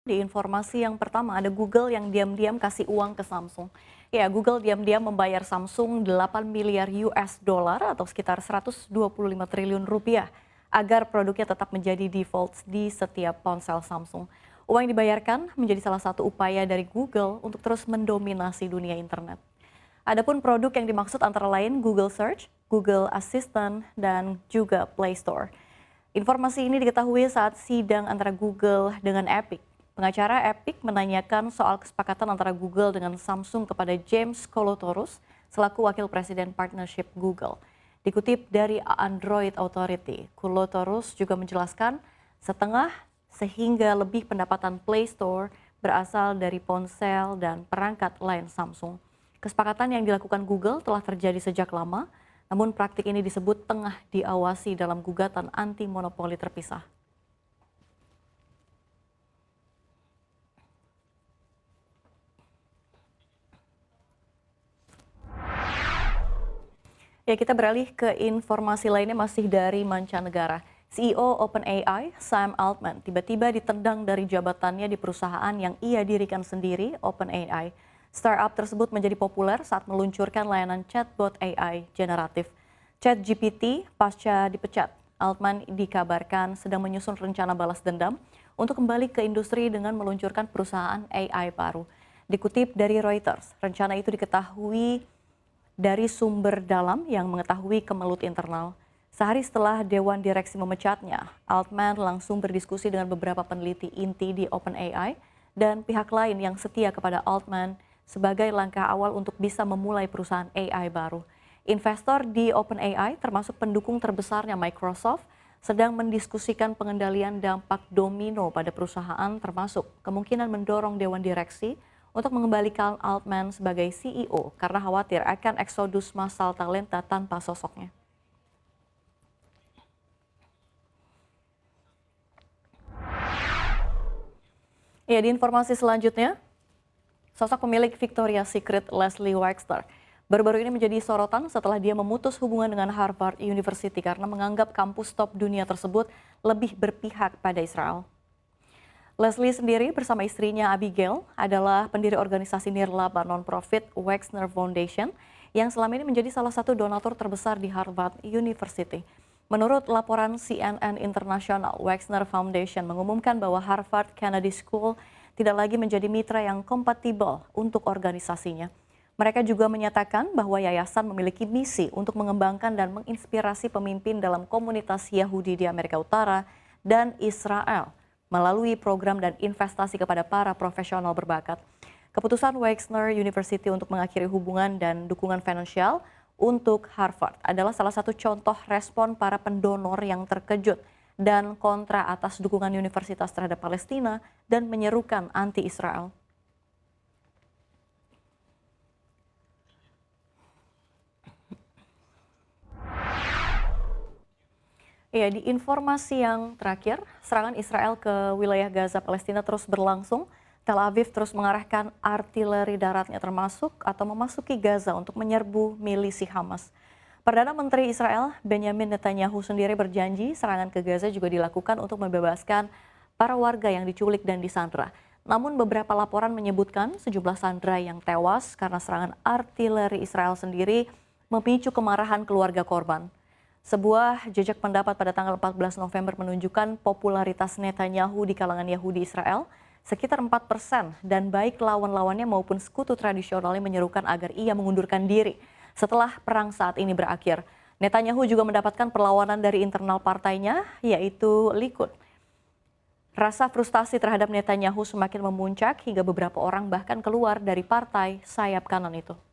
Di informasi yang pertama ada Google yang diam-diam kasih uang ke Samsung. Ya, Google diam-diam membayar Samsung 8 miliar US dollar atau sekitar 125 triliun rupiah agar produknya tetap menjadi default di setiap ponsel Samsung. Uang yang dibayarkan menjadi salah satu upaya dari Google untuk terus mendominasi dunia internet. Adapun produk yang dimaksud antara lain Google Search, Google Assistant, dan juga Play Store. Informasi ini diketahui saat sidang antara Google dengan Epic. Pengacara Epic menanyakan soal kesepakatan antara Google dengan Samsung kepada James Kolotorus selaku Wakil Presiden Partnership Google. Dikutip dari Android Authority, Kolotorus juga menjelaskan setengah sehingga lebih pendapatan Play Store berasal dari ponsel dan perangkat lain Samsung. Kesepakatan yang dilakukan Google telah terjadi sejak lama, namun praktik ini disebut tengah diawasi dalam gugatan anti monopoli terpisah. Ya, kita beralih ke informasi lainnya masih dari mancanegara. CEO OpenAI, Sam Altman, tiba-tiba ditendang dari jabatannya di perusahaan yang ia dirikan sendiri, OpenAI. Startup tersebut menjadi populer saat meluncurkan layanan chatbot AI generatif. ChatGPT pasca dipecat. Altman dikabarkan sedang menyusun rencana balas dendam untuk kembali ke industri dengan meluncurkan perusahaan AI baru. Dikutip dari Reuters, rencana itu diketahui dari sumber dalam yang mengetahui kemelut internal. Sehari setelah Dewan Direksi memecatnya, Altman langsung berdiskusi dengan beberapa peneliti inti di OpenAI dan pihak lain yang setia kepada Altman sebagai langkah awal untuk bisa memulai perusahaan AI baru. Investor di OpenAI termasuk pendukung terbesarnya Microsoft sedang mendiskusikan pengendalian dampak domino pada perusahaan termasuk kemungkinan mendorong Dewan Direksi untuk mengembalikan Altman sebagai CEO karena khawatir akan eksodus massal talenta tanpa sosoknya. Ya, di informasi selanjutnya, sosok pemilik Victoria's Secret Leslie Wexner baru-baru ini menjadi sorotan setelah dia memutus hubungan dengan Harvard University karena menganggap kampus top dunia tersebut lebih berpihak pada Israel. Leslie sendiri bersama istrinya Abigail adalah pendiri organisasi nirlaba non-profit Wexner Foundation yang selama ini menjadi salah satu donatur terbesar di Harvard University. Menurut laporan CNN International, Wexner Foundation mengumumkan bahwa Harvard Kennedy School tidak lagi menjadi mitra yang kompatibel untuk organisasinya. Mereka juga menyatakan bahwa yayasan memiliki misi untuk mengembangkan dan menginspirasi pemimpin dalam komunitas Yahudi di Amerika Utara dan Israel melalui program dan investasi kepada para profesional berbakat. Keputusan Wexner University untuk mengakhiri hubungan dan dukungan finansial untuk Harvard adalah salah satu contoh respon para pendonor yang terkejut dan kontra atas dukungan universitas terhadap Palestina dan menyerukan anti-Israel. Ya, di informasi yang terakhir, serangan Israel ke wilayah Gaza Palestina terus berlangsung. Tel Aviv terus mengarahkan artileri daratnya termasuk atau memasuki Gaza untuk menyerbu milisi Hamas. Perdana Menteri Israel Benjamin Netanyahu sendiri berjanji serangan ke Gaza juga dilakukan untuk membebaskan para warga yang diculik dan disandra. Namun beberapa laporan menyebutkan sejumlah sandera yang tewas karena serangan artileri Israel sendiri memicu kemarahan keluarga korban. Sebuah jejak pendapat pada tanggal 14 November menunjukkan popularitas Netanyahu di kalangan Yahudi Israel sekitar 4% dan baik lawan-lawannya maupun sekutu tradisionalnya menyerukan agar ia mengundurkan diri setelah perang saat ini berakhir. Netanyahu juga mendapatkan perlawanan dari internal partainya yaitu Likud. Rasa frustasi terhadap Netanyahu semakin memuncak hingga beberapa orang bahkan keluar dari partai sayap kanan itu.